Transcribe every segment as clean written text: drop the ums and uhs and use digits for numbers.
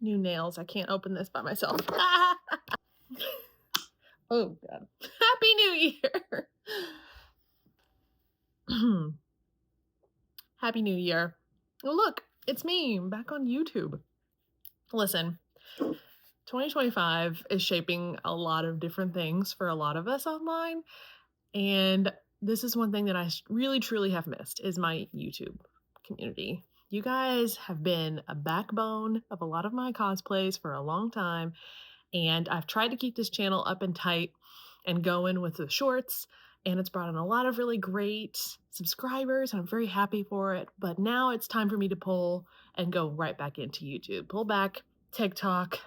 New nails. I can't open this by myself. Oh, God. Happy New Year. Happy New Year. Oh, look, it's me back on YouTube. Listen, 2025 is shaping a lot of different things for a lot of us online. And this is one thing that I really, truly have missed is my YouTube community. You guys have been a backbone of a lot of my cosplays for a long time. And I've tried to keep this channel up and tight and going with the shorts. And it's brought in a lot of really great subscribers. And I'm very happy for it. But now it's time for me to pull and go right back into YouTube. Pull back TikTok,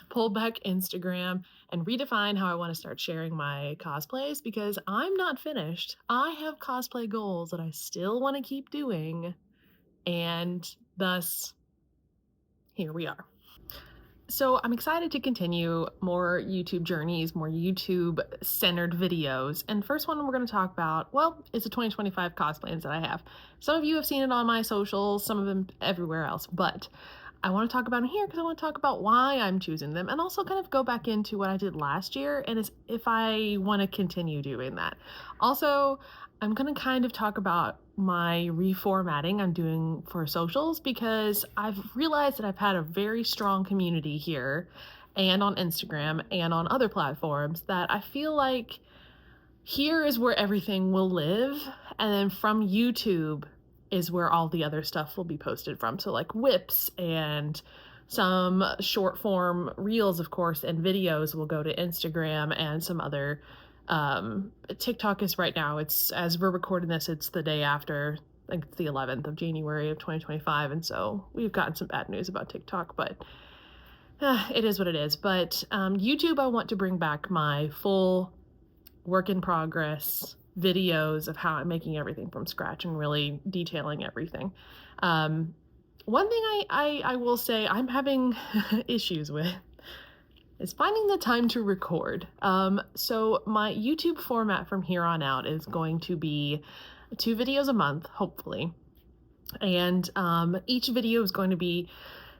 pull back Instagram, and redefine how I want to start sharing my cosplays because I'm not finished. I have cosplay goals that I still want to keep doing. And thus, here we are. So I'm excited to continue more YouTube journeys, more YouTube-centered videos. And first one we're going to talk about, well, is the 2025 cosplans that I have. Some of you have seen it on my socials, some of them everywhere else, but I want to talk about them here because I want to talk about why I'm choosing them and also kind of go back into what I did last year and if I want to continue doing that. Also, I'm going to kind of talk about my reformatting I'm doing for socials because I've realized that I've had a very strong community here and on Instagram and on other platforms that I feel like here is where everything will live, and then from YouTube is where all the other stuff will be posted from. So like whips and some short form reels, of course, and videos will go to Instagram and some other TikTok is right now. It's as we're recording this, it's the day after, I think it's the 11th of January of 2025. And so we've gotten some bad news about TikTok, but it is what it is. But YouTube, I want to bring back my full work in progress videos of how I'm making everything from scratch and really detailing everything. One thing I will say I'm having issues with is finding the time to record. So my YouTube format from here on out is going to be 2 videos a month, hopefully. And each video is going to be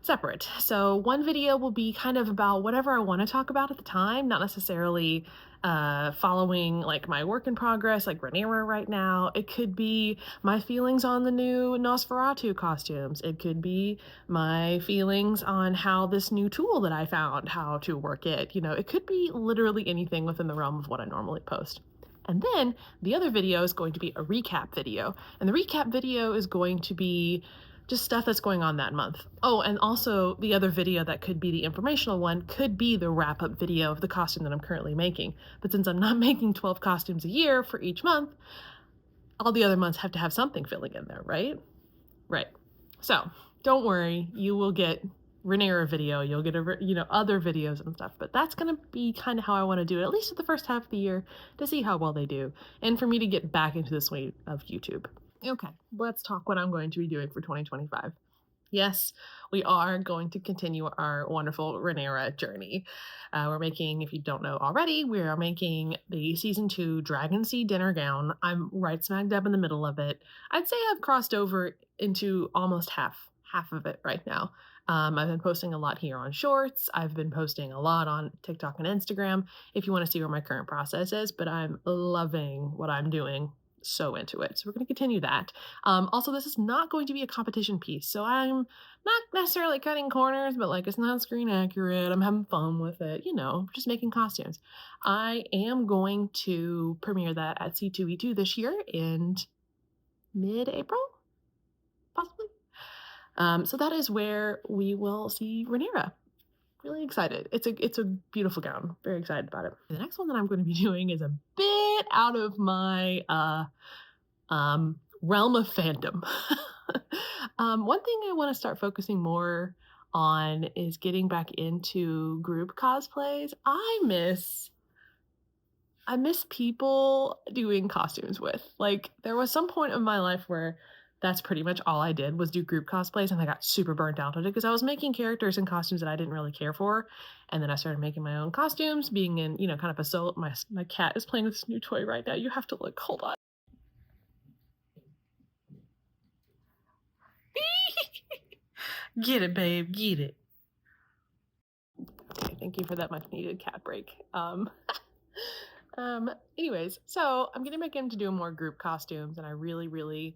separate. So one video will be kind of about whatever I want to talk about at the time, not necessarily following like my work in progress, like Rhaenyra right now. It could be my feelings on the new Nosferatu costumes. It could be my feelings on how this new tool that I found, how to work it. You know, it could be literally anything within the realm of what I normally post. And then the other video is going to be a recap video. And the recap video is going to be just stuff that's going on that month. Oh, and also the other video that could be the informational one could be the wrap-up video of the costume that I'm currently making. But since I'm not making 12 costumes a year for each month, all the other months have to have something filling in there, right? Right. So don't worry, you will get Rhaenyra video, you'll get other videos and stuff, but that's gonna be kind of how I want to do it, at least for the first half of the year, to see how well they do, and for me to get back into the swing of YouTube. Okay, let's talk what I'm going to be doing for 2025. Yes, we are going to continue our wonderful Rhaenyra journey. We're making, if you don't know already, we are making the season 2 Dragon Sea dinner gown. I'm right smack dab in the middle of it. I'd say I've crossed over into almost half of it right now. I've been posting a lot here on Shorts. I've been posting a lot on TikTok and Instagram if you want to see where my current process is, but I'm loving what I'm doing. So into it. So we're going to continue that. Also, this is not going to be a competition piece. So I'm not necessarily cutting corners, but like it's not screen accurate. I'm having fun with it, you know, just making costumes. I am going to premiere that at C2E2 this year in mid-April, possibly. So that is where we will see Rhaenyra. Really excited. It's a beautiful gown. Very excited about it. The next one that I'm going to be doing is a bit out of my realm of fandom. One thing I want to start focusing more on is getting back into group cosplays. I miss people doing costumes with. Like, there was some point in my life where that's pretty much all I did was do group cosplays, and I got super burnt out on it because I was making characters and costumes that I didn't really care for. And then I started making my own costumes, being in, you know, kind of a solo. My cat is playing with this new toy right now. You have to look. Hold on. Get it, babe. Get it. Thank you for that much needed cat break. Anyways, so I'm getting back into doing more group costumes, and I really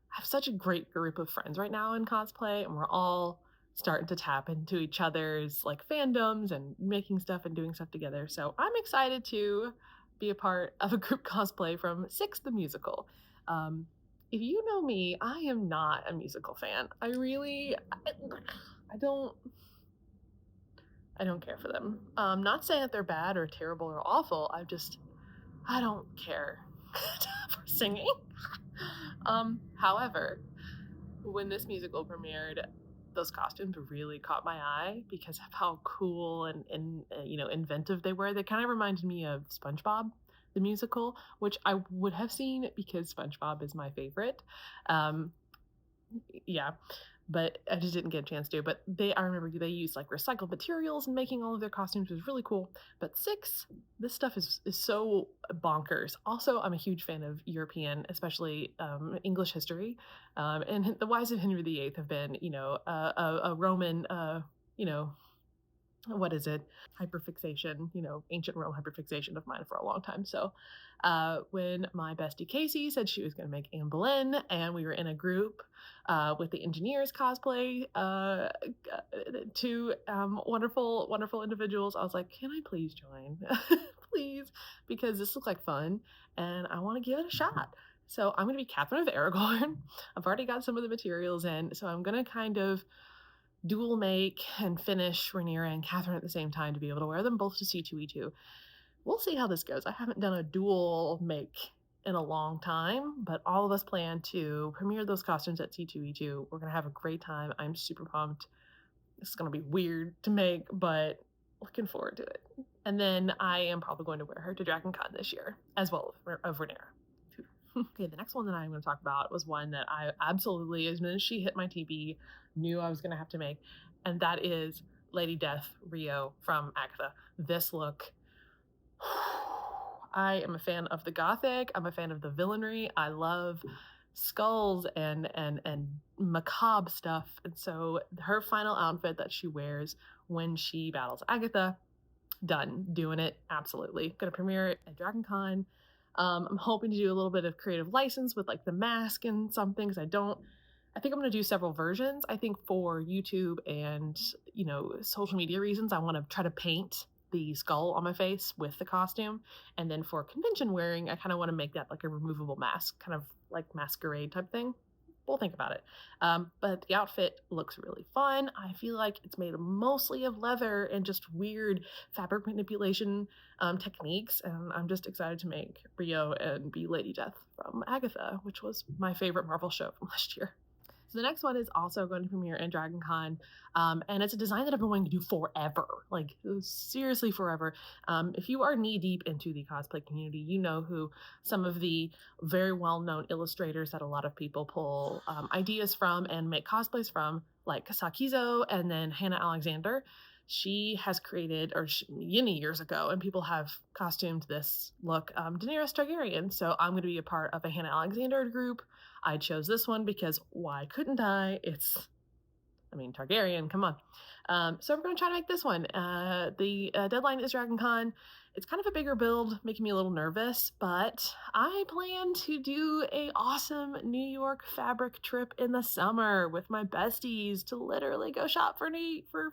have such a great group of friends right now in cosplay, and we're all starting to tap into each other's like fandoms and making stuff and doing stuff together. So I'm excited to be a part of a group cosplay from Six the Musical. If you know me, I am not a musical fan. I don't care for them. Not saying that they're bad or terrible or awful. I don't care for singing. However, when this musical premiered, those costumes really caught my eye because of how cool and inventive they were. They kind of reminded me of SpongeBob the musical, which I would have seen because SpongeBob is my favorite. Yeah, but I just didn't get a chance to. But I remember they used like recycled materials in making all of their costumes. It was really cool. But Six, this stuff is so bonkers. Also, I'm a huge fan of European, especially English history. And the wives of Henry VIII have been, a Roman, what is it? Hyperfixation, ancient Rome hyperfixation of mine for a long time. So when my bestie Casey said she was going to make Anne Boleyn, and we were in a group with the engineers cosplay, two wonderful individuals, I was like, can I please join? Please, because this looks like fun and I want to give it a shot. So I'm going to be Catherine of Aragon. I've already got some of the materials in, so I'm going to kind of dual make and finish Rhaenyra and Catherine at the same time to be able to wear them both to C2E2. We'll see how this goes. I haven't done a dual make in a long time, but all of us plan to premiere those costumes at C2E2. We're going to have a great time. I'm super pumped. This is going to be weird to make, but looking forward to it. And then I am probably going to wear her to Dragon Con this year, as well of Rhaenyra. Okay, the next one that I'm going to talk about was one that I absolutely, as soon as she hit my TV, knew I was going to have to make, and that is Lady Death Rio from Agatha. This look, I am a fan of the gothic. I'm a fan of the villainry. I love skulls and macabre stuff, and so her final outfit that she wears when she battles Agatha, done, doing it, absolutely. Gonna premiere it at Dragon Con. I'm hoping to do a little bit of creative license with like the mask and some things. I think I'm going to do several versions. I think for YouTube and, social media reasons, I want to try to paint the skull on my face with the costume. And then for convention wearing, I kind of want to make that like a removable mask, kind of like masquerade type thing. We'll think about it. But the outfit looks really fun. I feel like it's made mostly of leather and just weird fabric manipulation techniques. And I'm just excited to make Rio and be Lady Death from Agatha, which was my favorite Marvel show from last year. So the next one is also going to premiere in Dragon Con, and it's a design that I've been wanting to do forever, like seriously forever. If you are knee deep into the cosplay community, you know who some of the very well-known illustrators that a lot of people pull ideas from and make cosplays from, like Sakizou and then Hannah Alexander. She has created, many years ago, and people have costumed this look, Daenerys Targaryen. So I'm going to be a part of a Hannah Alexander group. I chose this one because why couldn't I? Targaryen, come on. So we're going to try to make this one. The deadline is Dragon Con. It's kind of a bigger build, making me a little nervous, but I plan to do a awesome New York fabric trip in the summer with my besties to literally go shop for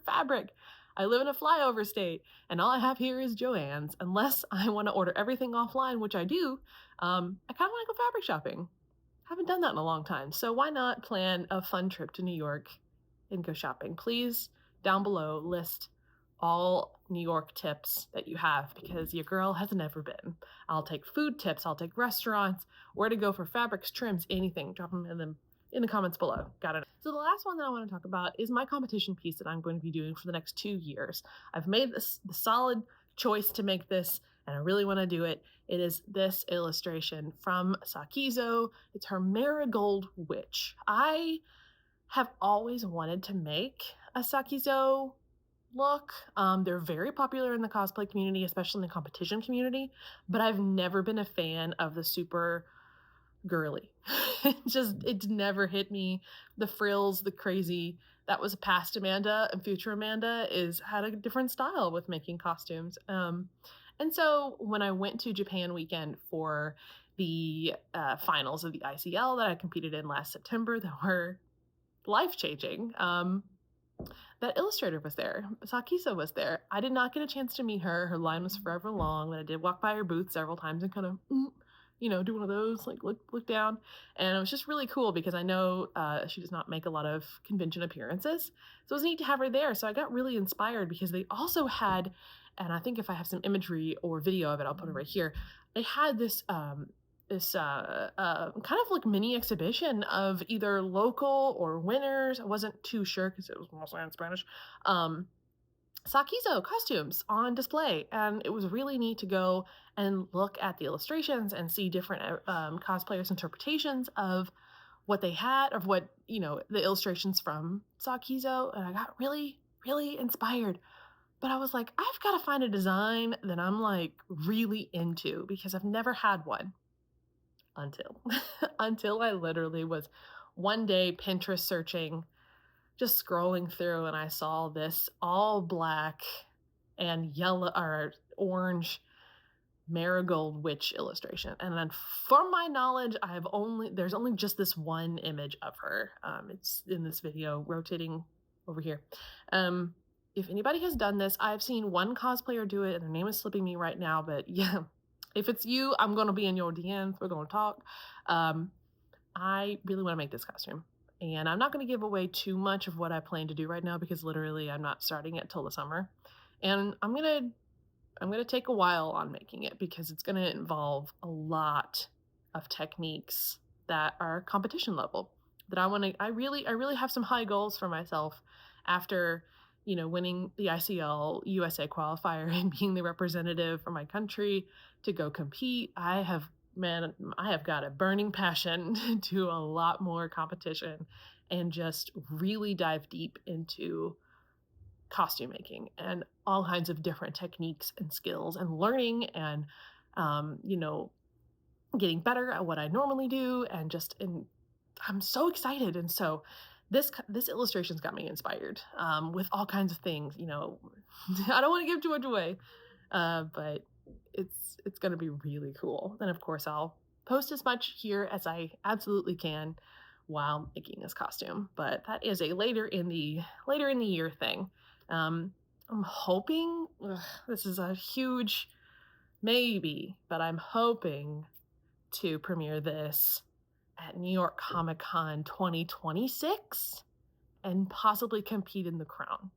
fabric. I live in a flyover state, and all I have here is Joann's. Unless I want to order everything offline, which I do, I kind of want to go fabric shopping. Haven't done that in a long time, so why not plan a fun trip to New York and go shopping? Please, down below, list all New York tips that you have, because your girl has never been. I'll take food tips, I'll take restaurants, where to go for fabrics, trims, anything. Drop them in the comments below. Got it. So the last one that I want to talk about is my competition piece that I'm going to be doing for the next 2 years. I've made the solid choice to make this, and I really want to do it. It is this illustration from Sakizou. It's her Marigold Witch. I have always wanted to make a Sakizou look. They're very popular in the cosplay community, especially in the competition community, but I've never been a fan of the super girly. It never hit me. The frills, the crazy, that was past Amanda and future Amanda had a different style with making costumes. And so when I went to Japan weekend for the finals of the ICL that I competed in last September that were life-changing, that illustrator was there. Sakizou was there. I did not get a chance to meet her. Her line was forever long, but I did walk by her booth several times and kind of, do one of those, like look down. And it was just really cool because I know she does not make a lot of convention appearances. So it was neat to have her there. So I got really inspired because they also had, and I think if I have some imagery or video of it, I'll put it right here. They had this kind of like mini exhibition of either local or winners. I wasn't too sure because it was mostly in Spanish. Sakizou costumes on display, and it was really neat to go and look at the illustrations and see different cosplayers' interpretations of what they had, of what, the illustrations from Sakizou, and I got really, really inspired. But I was like, I've got to find a design that I'm like really into because I've never had one until I literally was one day Pinterest searching, just scrolling through, and I saw this all black and yellow or orange marigold witch illustration. And then from my knowledge, there's only just this one image of her. It's in this video rotating over here. If anybody has done this, I've seen one cosplayer do it, and their name is slipping me right now, but yeah, if it's you, I'm going to be in your DMs. We're going to talk. I really want to make this costume, and I'm not going to give away too much of what I plan to do right now because literally I'm not starting it till the summer, and I'm going to take a while on making it because it's going to involve a lot of techniques that are competition level that I really have some high goals for myself after, winning the ICL USA qualifier and being the representative for my country to go compete. I have got a burning passion to do a lot more competition and just really dive deep into costume making and all kinds of different techniques and skills and learning and, getting better at what I normally do. I'm so excited. And so this illustration's got me inspired with all kinds of things. I don't want to give too much away, but it's going to be really cool. And of course, I'll post as much here as I absolutely can while making this costume. But that is a later in the year thing. I'm hoping this is a huge maybe, but I'm hoping to premiere this at New York Comic Con 2026 and possibly compete in the crown.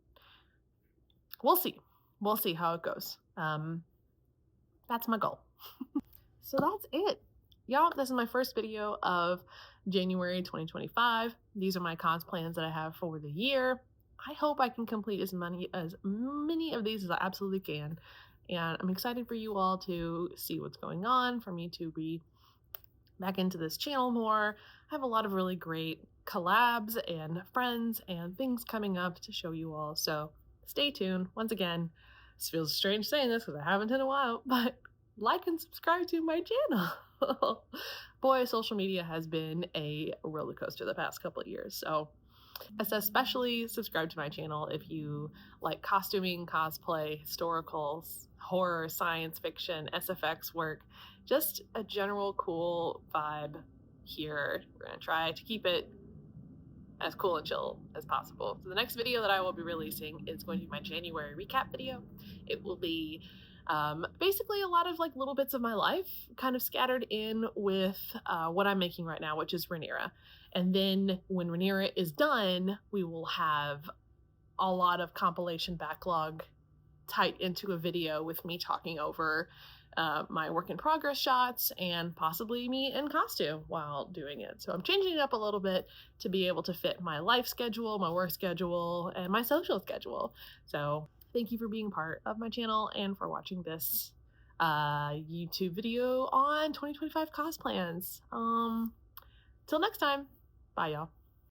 We'll see how it goes. That's my goal. So that's it. Y'all, this is my first video of January 2025. These are my cosplans that I have for the year. I hope I can complete as many of these as I absolutely can. And I'm excited for you all to see what's going on, for me to be back into this channel more. I have a lot of really great collabs and friends and things coming up to show you all. So stay tuned. Once again, this feels strange saying this because I haven't in a while, but like and subscribe to my channel. Boy, social media has been a roller coaster the past couple of years. So especially subscribe to my channel if you like costuming, cosplay, historicals, horror, science fiction, SFX work, just a general cool vibe here. We're going to try to keep it as cool and chill as possible. So the next video that I will be releasing is going to be my January recap video. It will be basically a lot of like little bits of my life kind of scattered in with what I'm making right now, which is Rhaenyra. And then when Rhaenyra is done, we will have a lot of compilation backlog tied into a video with me talking over my work in progress shots and possibly me in costume while doing it. So I'm changing it up a little bit to be able to fit my life schedule, my work schedule, and my social schedule. So thank you for being part of my channel and for watching this YouTube video on 2025 Cosplans. Till next time, bye y'all.